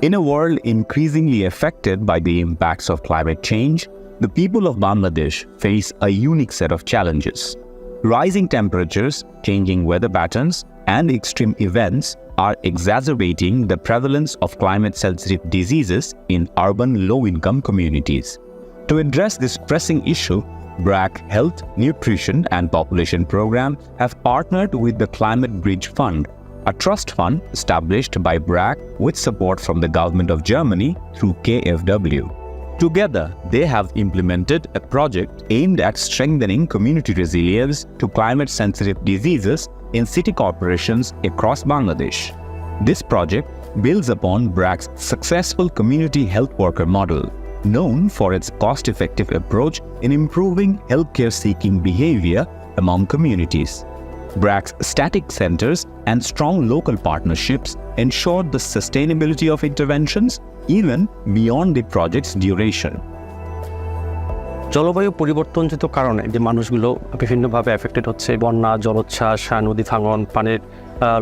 In a world increasingly affected by the impacts of climate change, the people of Bangladesh face a unique set of challenges. Rising temperatures, changing weather patterns, and extreme events are exacerbating the prevalence of climate-sensitive diseases in urban low-income communities. To address this pressing issue, BRAC Health, Nutrition and Population Program have partnered with the Climate Bridge Fund, a trust fund established by BRAC with support from the government of Germany through KfW. Together, they have implemented a project aimed at strengthening community resilience to climate-sensitive diseases in city corporations across Bangladesh. This project builds upon BRAC's successful community health worker model, known for its cost-effective approach in improving healthcare-seeking behavior among communities. BRAC's static centers and strong local partnerships ensure the sustainability of interventions even beyond the project's duration. জলবায়ু পরিবর্তনজনিত কারণে যে মানুষগুলো বিভিন্নভাবে affected হচ্ছে, বন্যা, জলোচ্ছ্বাস, নদী ভাঙন, পানির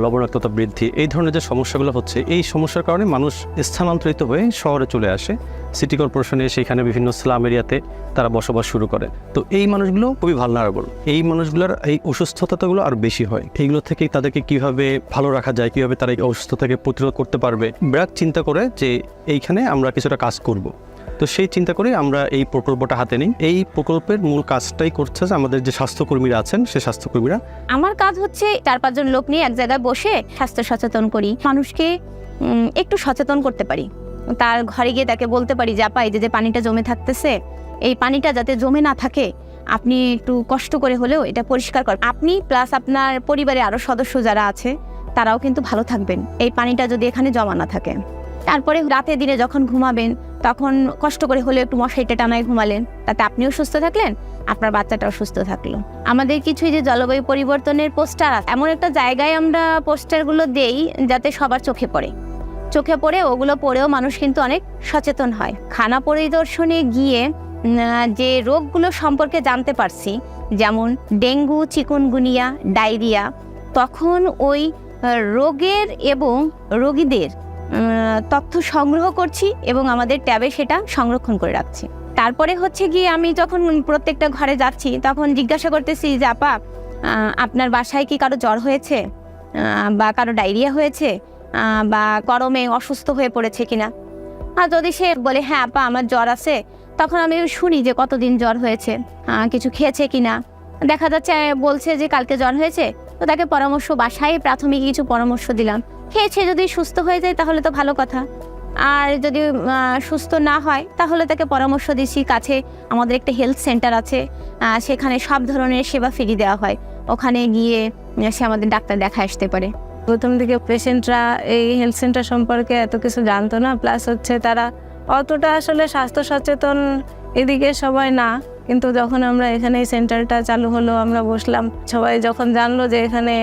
লবণাক্ততা বৃদ্ধি, এই ধরনের যে সমস্যাগুলো হচ্ছে, এই সমস্যার কারণে মানুষ স্থানান্তরিত হয়ে শহরে চলে আসে। সিটি কর্পোরেশনে সেখানে বিভিন্ন স্লাম এরিয়াতে তারা বসবাস শুরু করে। তো এই মানুষগুলো খুবই ভালনারেবল। এই মানুষগুলোর এই অসুস্থতাগুলো আরও বেশি হয়। এইগুলো থেকে তাদেরকে কিভাবে ভালো রাখা যায়, কিভাবে তারা এই অসুস্থতাকে প্রতিরোধ করতে পারবে, ব্র্যাক চিন্তা করে যে এইখানে আমরা কিছুটা কাজ করব। তো সেই চিন্তা করে আমরা এই প্রকল্পটা হাতে নিই। এই প্রকল্পের মূল কাজটাই করছে যে আমাদের যে স্বাস্থ্যকর্মীরা আছেন, সেই স্বাস্থ্যকর্মীরা। আমার কাজ হচ্ছে 4-5 জন লোক নিয়ে এক জায়গায় বসে স্বাস্থ্য সচেতন করি, মানুষকে একটু সচেতন করতে পারি। তার ঘরে গিয়ে তাকে বলতে পারি যে আপা, এই যে পানিটা জমে থাকতেছে, এই পানিটা যাতে জমে না থাকে আপনি একটু কষ্ট করে হলেও এটা পরিষ্কার করেন। আপনি প্লাস আপনার পরিবারে আরও সদস্য যারা আছে তারাও কিন্তু ভালো থাকবেন এই পানিটা যদি এখানে জমা না থাকে। তারপরে রাতে দিনে যখন ঘুমাবেন তখন কষ্ট করে হলেও একটু মশারিটা টানায় ঘুমালেন, তাতে আপনিও সুস্থ থাকলেন, আপনার বাচ্চাটাও সুস্থ থাকলো। আমাদের কিছু যে জলবায়ু পরিবর্তনের পোস্টার আছে, এমন একটা জায়গায় আমরা পোস্টারগুলো দেই যাতে সবার চোখে পড়ে ওগুলো পড়েও মানুষ কিন্তু অনেক সচেতন হয়। খানা পরিদর্শনে গিয়ে যে রোগগুলো সম্পর্কে জানতে পারছি, যেমন ডেঙ্গু, চিকুনগুনিয়া, ডায়রিয়া, তখন ওই রোগের এবং রোগীদের তথ্য সংগ্রহ করছি এবং আমাদের ট্যাবে সেটা সংরক্ষণ করে রাখছি। তারপরে হচ্ছে গিয়ে আমি যখন প্রত্যেকটা ঘরে যাচ্ছি তখন জিজ্ঞাসা করতেছি যে আপা, আপনার বাসায় কি কারো জ্বর হয়েছে বা কারো ডায়রিয়া হয়েছে বা গরমে অসুস্থ হয়ে পড়েছে কিনা। আর যদি সে বলে হ্যাঁ আপা আমার জ্বর আছে, তখন আমি শুনি যে কতদিন জ্বর হয়েছে, কিছু খেয়েছে কিনা। দেখা যাচ্ছে বলছে যে কালকে জ্বর হয়েছে, তো তাকে পরামর্শ, বাসায় প্রাথমিক কিছু পরামর্শ দিলাম। খেয়েছে, যদি সুস্থ হয়ে যায় তাহলে তো ভালো কথা, আর যদি সুস্থ না হয় তাহলে তাকে পরামর্শ দিচ্ছি। কাছে আমাদের একটা হেলথ সেন্টার আছে, সেখানে সব ধরনের সেবা ফ্রি দেওয়া হয়, ওখানে গিয়ে সে আমাদের ডাক্তার দেখা আসতে পারে। প্রথম দিকে পেশেন্টরা এই হেলথ সেন্টার সম্পর্কে এত কিছু জানতো না, প্লাস হচ্ছে তারা অতটা আসলে স্বাস্থ্য সচেতন এদিকে সবাই না। কিন্তু যখন আমরা এখানে এই সেন্টারটা চালু হলো, আমরা বসলাম, সবাই যখন জানলো যে এখানে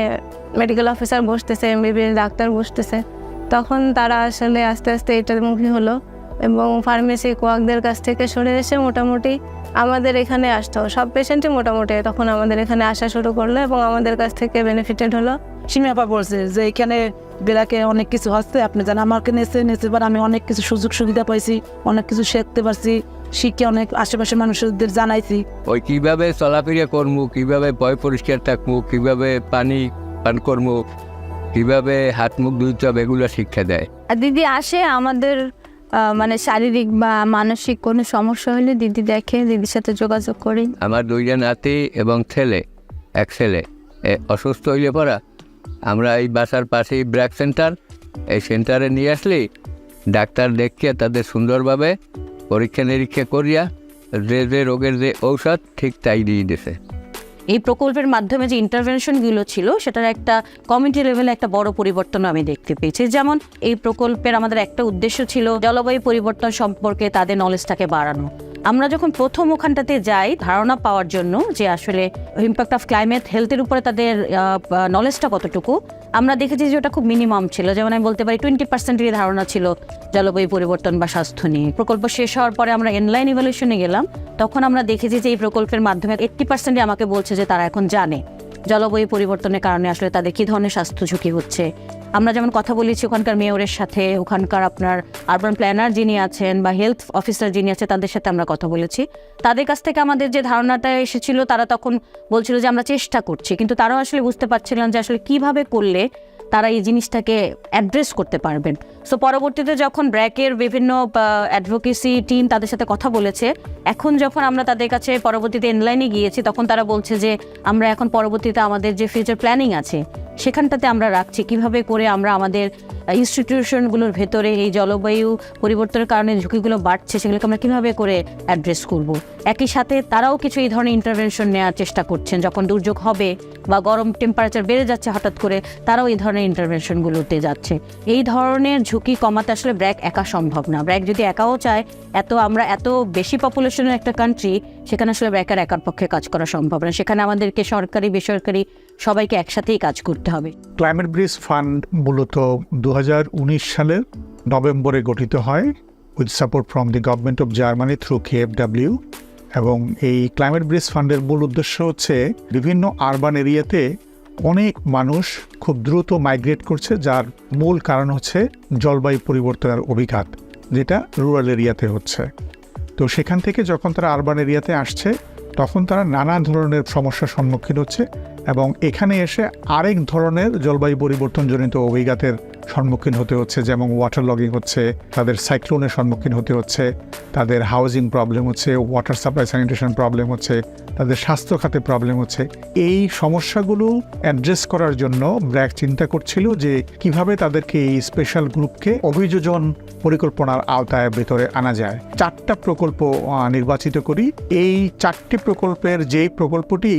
মেডিকেল অফিসার বসতেছে, এমবিবিএস ডাক্তার বসতেছে, তখন তারা আসলে আস্তে আস্তে এটার মুখী হলো এবং ফার্মেসি কোয়াকদের কাছ থেকে সরে এসে মোটামুটি আমাদের এখানে আসতো। সব পেশেন্টই মোটামুটি তখন আমাদের এখানে আসা শুরু করলো এবং আমাদের কাছ থেকে বেনিফিটেড হলো। সীমাপা বলছে যে এখানে বেলাকে অনেক কিছু হচ্ছে, আপনি জানেন আমাকে নেছে পর আমি অনেক কিছু সুযোগ সুবিধা পাইছি, অনেক কিছু শিখতে পারছি, শিখে অনেক আশেপাশের মানুষদের জানাইছি। ওই কীভাবে চলাফেরা করবো, কীভাবে পয় পরিষ্কার থাকবো, কীভাবে পানি পান করবো, কীভাবে হাত মুখ ধুতে হবে, এগুলো শিক্ষা দেয়। দিদি আসে আমাদের মানে শারীরিক বা মানসিক কোনো সমস্যা হলে দিদি দেখে, দিদির সাথে যোগাযোগ করি। আমার 2 নাতি এবং এক ছেলে অসুস্থ হইলে পরা আমরা এই বাসার পাশেই ব্র্যাক সেন্টার, এই সেন্টারে নিয়ে আসলে ডাক্তার দেখিয়ে তাদের সুন্দরভাবে পরীক্ষা নিরীক্ষা করিয়া যে রোগের যে ঔষধ ঠিক তাই দিয়ে দিছে। এই প্রকল্পের মাধ্যমে যে ইন্টারভেনশনগুলো ছিল সেটার একটা কমিউনিটি লেভেলে একটা বড় পরিবর্তন আমি দেখতে পেয়েছি। যেমন এই প্রকল্পের আমাদের একটা উদ্দেশ্য ছিল জলবায়ু পরিবর্তন সম্পর্কে তাদের নলেজটাকে বাড়ানো। আমরা যখন প্রথম ওখানটাতে যাই ধারণা পাওয়ার জন্য যে আসলে ইম্প্যাক্ট অফ ক্লাইমেট হেলথের উপরে তাদের নলেজটা কতটুকু, আমরা দেখেছি যে ওটা খুব মিনিমাম ছিল। যেমন আমি বলতে পারি 20%-এরই ধারণা ছিল জলবায়ু পরিবর্তন বা স্বাস্থ্য নিয়ে। প্রকল্প শেষ হওয়ার পরে আমরা ইনলাইন ইভ্যালুয়েশনে গেলাম, তখন আমরা দেখেছি যে এই প্রকল্পের মাধ্যমে 80%-ই আমাকে বলছে যে তারা এখন জানে। জলবায়ু পরিবর্তনের কারণে আসলে তাদের কী ধরনের স্বাস্থ্য ঝুঁকি হচ্ছে। আমরা যেমন কথা বলেছি ওখানকার মেয়রের সাথে, ওখানকার আপনার আরবান প্ল্যানার যিনি আছেন বা হেলথ অফিসার যিনি আছে তাদের সাথে আমরা কথা বলেছি। তাদের কাছ থেকে আমাদের যে ধারণাটা এসেছিল, তারা তখন বলছিল যে আমরা চেষ্টা করছি, কিন্তু তারাও আসলে বুঝতে পারছিলেন যে আসলে কীভাবে করলে তারা এই জিনিসটাকে অ্যাড্রেস করতে পারবেন। সো পরবর্তীতে যখন ব্র্যাকের বিভিন্ন অ্যাডভোকেসি টিম তাদের সাথে কথা বলেছে, এখন যখন আমরা তাদের কাছে পরবর্তীতে ইনলাইনে গিয়েছি, তখন তারা বলছে যে আমরা এখন পরবর্তীতে আমাদের যে ফিউচার প্ল্যানিং আছে সেখানটাতে আমরা রাখছি কীভাবে করে আমরা আমাদের ইনস্টিটিউশনগুলোর ভেতরে এই জলবায়ু পরিবর্তনের কারণে ঝুঁকিগুলো বাড়ছে সেগুলোকে আমরা কীভাবে করে অ্যাড্রেস করব। একই সাথে তারাও কিছু এই ধরনের ইন্টারভেনশন নেওয়ার চেষ্টা করছেন, যখন দুর্যোগ হবে বা গরম টেম্পারেচার বেড়ে যাচ্ছে হঠাৎ করে, তারাও এই ধরনের ইন্টারভেনশনগুলোতে যাচ্ছে। এই ধরনের ঝুঁকি কমাতে আসলে ব্র্যাক একা সম্ভব না। ব্র্যাক যদি একাও চায়, আমরা এত বেশি পপুলেশনের একটা কান্ট্রি, সেখানে আসলে ব্র্যাকের একার পক্ষে কাজ করা সম্ভব না। সেখানে আমাদেরকে সরকারি বেসরকারি সবাইকে একসাথেই কাজ করতে হবে। ক্লাইমেট ব্রিজ ফান্ড মূলত 2019 সালের নভেম্বরে গঠিত হয় with support from the government of Germany through KfW। এবং এই ক্লাইমেট ব্রিজ ফান্ডের মূল উদ্দেশ্য হচ্ছে বিভিন্ন আরবান এরিয়াতে অনেক মানুষ খুব দ্রুত মাইগ্রেট করছে, যার মূল কারণ হচ্ছে জলবায়ু পরিবর্তনের অভিঘাত, যেটা রুরাল এরিয়াতে হচ্ছে। তো সেখান থেকে যখন তারা আরবান এরিয়াতে আসছে, তখন তারা নানা ধরনের সমস্যার সম্মুখীন হচ্ছে এবং এখানে এসে আরেক ধরনের জলবায়ু পরিবর্তনজনিত অভিঘাতের সম্মুখীন হতে হচ্ছে, যেমন ওয়াটার লগিং হচ্ছে, তাদের সাইক্লোনের সম্মুখীন হতে হচ্ছে, তাদের হাউজিং প্রবলেম হচ্ছে, ওয়াটার সাপ্লাই স্যানিটেশন প্রবলেম হচ্ছে, তাদের স্বাস্থ্য খাতে প্রবলেম হচ্ছে। এই সমস্যাগুলো অ্যাড্রেস করার জন্য ব্র্যাক চিন্তা করছিল যে কিভাবে তাদেরকে এই স্পেশাল গ্রুপকে অভিযোজন পরিকল্পনার আওতায় ভেতরে আনা যায়। 4টা প্রকল্প নির্বাচিত করি। এই 4টি প্রকল্পের যেই প্রকল্পটি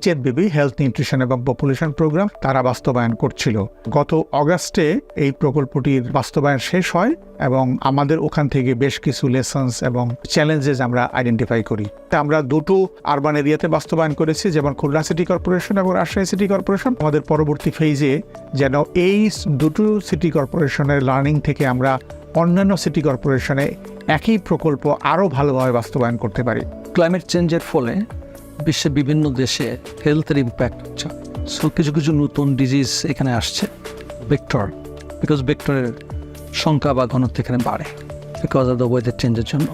HNBB হেলথ নিউট্রিশন এবং পপুলেশন প্রোগ্রাম তারা বাস্তবায়ন করছিল, গত অগাস্টে এই প্রকল্পটির বাস্তবায়ন শেষ হয় এবং আমাদের ওখান থেকে বেশ কিছু লেসন্স এবং চ্যালেঞ্জেস আমরা আইডেন্টিফাই করি। তা আমরা দুটো আরবান এরিয়াতে বাস্তবায়ন করেছি, যেমন খুলনা সিটি কর্পোরেশন এবং রাজশাহী সিটি কর্পোরেশন। আমাদের পরবর্তী ফেজে যেন এই দুটো সিটি কর্পোরেশনের লার্নিং থেকে আমরা অন্যান্য সিটি কর্পোরেশনে একই প্রকল্প আরও ভালোভাবে বাস্তবায়ন করতে পারি। ক্লাইমেট চেঞ্জের ফলে বিশ্বের বিভিন্ন দেশে হেলথের ইম্প্যাক্ট হচ্ছে। সো কিছু কিছু নতুন ডিজিজ এখানে আসছে, ভেক্টর, বিকজ ভেক্টরের সংখ্যা বা ঘনত্ব এখানে বাড়ে বিকজ অফ দ্য ওয়েদার চেঞ্জের জন্য।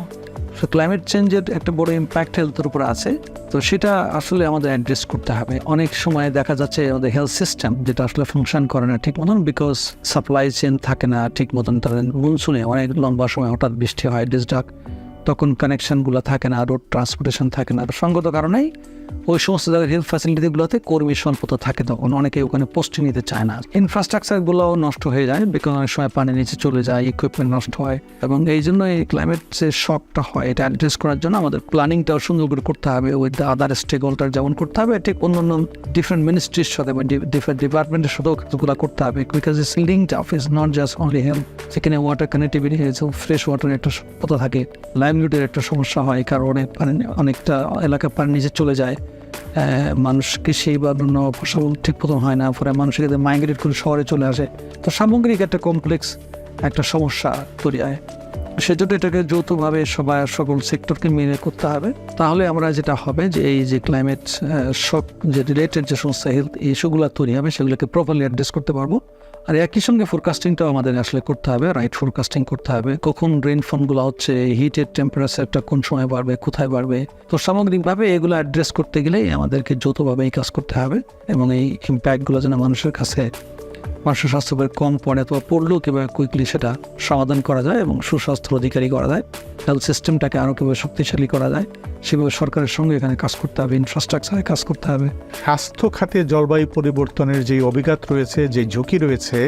সো ক্লাইমেট চেঞ্জের একটা বড় ইম্প্যাক্ট হেলথের উপর আছে। তো সেটা আসলে আমাদের অ্যাড্রেস করতে হবে। অনেক সময় দেখা যাচ্ছে আমাদের হেলথ সিস্টেম যেটা আসলে ফাংশন করে না ঠিক মতন, বিকজ সাপ্লাই চেন থাকে না ঠিক মতন। তাদের মনসুনে অনেক লম্বা সময় হঠাৎ বৃষ্টি হয়, ডিসডাক, তখন কানেকশানগুলো থাকে না, রোড ট্রান্সপোর্টেশন থাকে না। সঙ্গত কারণেই ওই সমস্ত জায়গায় হেলথ ফ্যাসিলিটিগুলোতে কর্মী সম্পদ থাকে, তখন অনেকে ওখানে পোস্টিং নিতে চায় না। ইনফ্রাস্ট্রাকচারগুলোও নষ্ট হয়ে যায়, বিকজ অনেক সময় পানি নিচে চলে যায়, ইকুইপমেন্ট নষ্ট হয়। এবং এই জন্য এই ক্লাইমেট যে শকটা হয়, এটা অ্যাড্রেস করার জন্য আমাদের প্ল্যানিংটাও সুন্দর করে করতে হবে, with the other stakeholder যেমন করতে হবে, ঠিক অন্য ডিফারেন্ট মিনিস্ট্রির সাথে বা ডিফারেন্ট ডিপার্টমেন্টের সাথেও কিছুগুলো করতে হবে, because it's linked up, is not just only health. সেখানে ওয়াটার কানেক্টিভিটি, ফ্রেশ ওয়াটারের একটা কথা থাকে, লাইভলিহুডের একটা সমস্যা হয়, কারণ অনেকটা এলাকা পানি নিচে চলে যায়, মানুষ কৃষি বা অন্য ফসল ঠিক মতন হয় না, ফলে মানুষ এখানে মাইগ্রেট করে শহরে চলে আসে। তো সামগ্রিক একটা কমপ্লেক্স একটা সমস্যা তৈরি হয়। সেজন্য এটাকে যৌথভাবে সকল সেক্টরকে মিলে করতে হবে। তাহলে আমরা যেটা হবে যে এই যে ক্লাইমেট শক যে রিলেটেড যে সমস্ত হেলথ ইস্যুগুলো তৈরি হবে, সেগুলোকে প্রপারলি অ্যাড্রেস করতে পারবো। আর একই সঙ্গে ফোরকাস্টিংটাও আমাদের আসলে করতে হবে, রাইট ফোরকাস্টিং করতে হবে, কখন রেইনফলগুলো হচ্ছে, হিটের টেম্পারেচারটা কোন সময় বাড়বে, কোথায় বাড়বে। তো সামগ্রিকভাবে এগুলো অ্যাড্রেস করতে গেলেই আমাদেরকে যৌথভাবে এই কাজ করতে হবে এবং এই ইম্প্যাক্টগুলো যেন মানুষের কাছে, মানুষের স্বাস্থ্যের কম পড়ে অথবা পড়লেও কীভাবে কুইকলি সেটা সমাধান করা যায় এবং সুস্বাস্থ্য অধিকারী করা যায়, হেলথ সিস্টেমটাকে আরও কীভাবে শক্তিশালী করা যায়, সেভাবে সরকারের সঙ্গে এখানে কাজ করতে হবে, ইনফ্রাস্ট্রাকচারে কাজ করতে হবে। স্বাস্থ্য খাতে জলবায়ু পরিবর্তনের যে অভিঘাত রয়েছে, যে ঝুঁকি রয়েছে,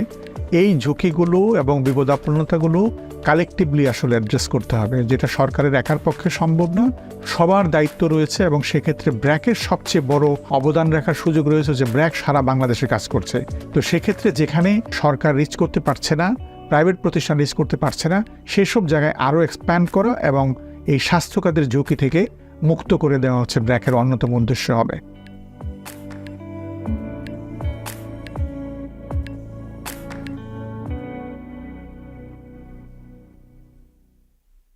এই ঝুঁকিগুলো এবং বিপদাপন্নতাগুলো কালেকটিভলি আসলে অ্যাড্রেস করতে হবে, যেটা সরকারের একার পক্ষে সম্ভব না। সবার দায়িত্ব রয়েছে এবং সেক্ষেত্রে ব্র্যাকের সবচেয়ে বড় অবদান রাখার সুযোগ রয়েছে যে ব্র্যাক সারা বাংলাদেশে কাজ করছে। তো সেক্ষেত্রে যেখানে সরকার রিচ করতে পারছে না, প্রাইভেট প্রতিষ্ঠান রিচ করতে পারছে না, সেসব জায়গায় আরও এক্সপ্যান্ড করা এবং এই স্বাস্থ্য খাতের ঝুঁকি থেকে মুক্ত করে দেওয়া হচ্ছে ব্র্যাকের অন্যতম উদ্দেশ্য হবে।